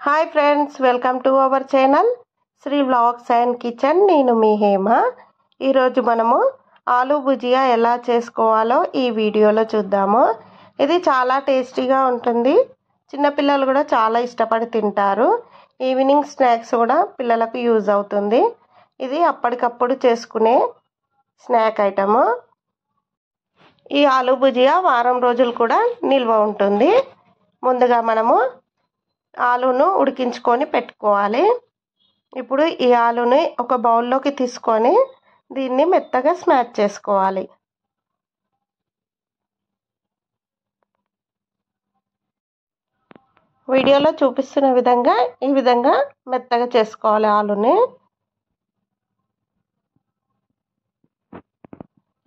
Hi friends, welcome to our channel Sri vlogs and kitchen. నేను మీ హేమ. ఈరోజు మనము ఆలూ భుజియా ఎలా చేసుకోవాలో ఈ వీడియోలో చూద్దాము. ఇది చాలా టేస్టీగా ఉంటుంది. చిన్నపిల్లలు కూడా చాలా ఇష్టపడి తింటారు. ఈవినింగ్ స్నాక్స్ కూడా పిల్లలకు యూజ్ అవుతుంది. ఇది అప్పటికప్పుడు చేసుకునే స్నాక్ ఐటము. ఈ ఆలూ భుజియా వారం రోజులు కూడా నిల్వ ఉంటుంది. ముందుగా మనము ఆలూను ఉడికించుకొని పెట్టుకోవాలి. ఇప్పుడు ఈ ఆలూని ఒక బౌల్లోకి తీసుకొని దీన్ని మెత్తగా స్మాష్ చేసుకోవాలి. వీడియోలో చూపిస్తున్న విధంగా ఈ విధంగా మెత్తగా చేసుకోవాలి ఆలూని.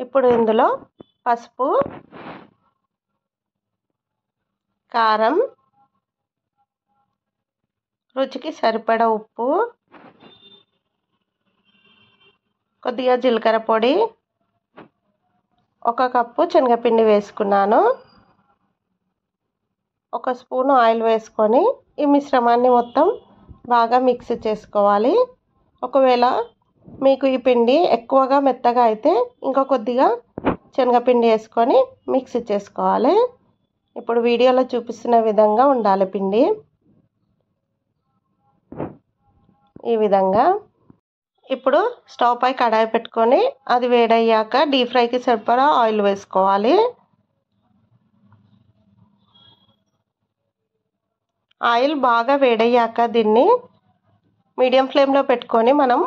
ఇప్పుడు ఇందులో పసుపు, కారం, రుచికి సరిపడా ఉప్పు, కొద్దిగా జీలకర్ర పొడి, 1 కప్పు శనగపిండి వేసుకున్నాను. 1 స్పూను ఆయిల్ వేసుకొని ఈ మిశ్రమాన్ని మొత్తం బాగా మిక్స్ చేసుకోవాలి. ఒకవేళ మీకు ఈ పిండి ఎక్కువగా మెత్తగా అయితే ఇంకా కొద్దిగా శనగపిండి వేసుకొని మిక్స్ చేసుకోవాలి. ఇప్పుడు వీడియోలో చూపిస్తున్న విధంగా ఉండాలి పిండి. ఈ విధంగా ఇప్పుడు స్టవ్ పై కడాయి పెట్టుకొని అది వేడయ్యాక డీప్ ఫ్రైకి సరిపడా ఆయిల్ వేసుకోవాలి. ఆయిల్ బాగా వేడయ్యాక దీన్ని మీడియం ఫ్లేమ్లో పెట్టుకొని మనం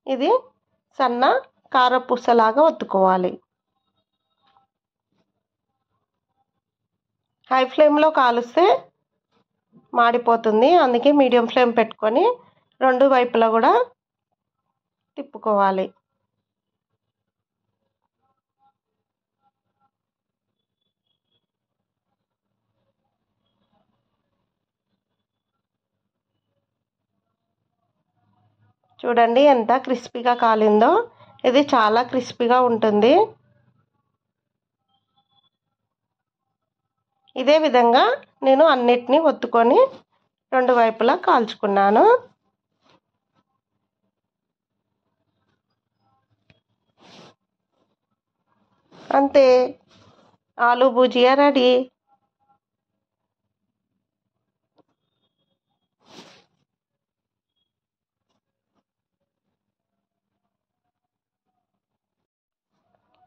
ఇది సన్న కారపూసలాగా ఒత్తుకోవాలి. హై ఫ్లేమ్లో కాలుస్తే మాడిపోతుంది. అందుకే మీడియం ఫ్లేమ్ పెట్టుకొని 2 వైపులా కూడా తిప్పుకోవాలి. చూడండి ఎంత క్రిస్పీగా కాలిందో. ఇది చాలా క్రిస్పీగా ఉంటుంది. ఇదే విధంగా నేను అన్నిటినీ ఒత్తుకొని 2 వైపులా కాల్చుకున్నాను. అంతే, ఆలూ భుజియా రెడీ.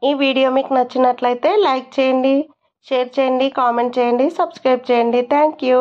ఈ వీడియో మీకు నచ్చినట్లయితే లైక్ చేయండి, షేర్ చేయండి, కామెంట్ చేయండి, సబ్స్క్రైబ్ చేయండి. Thank you.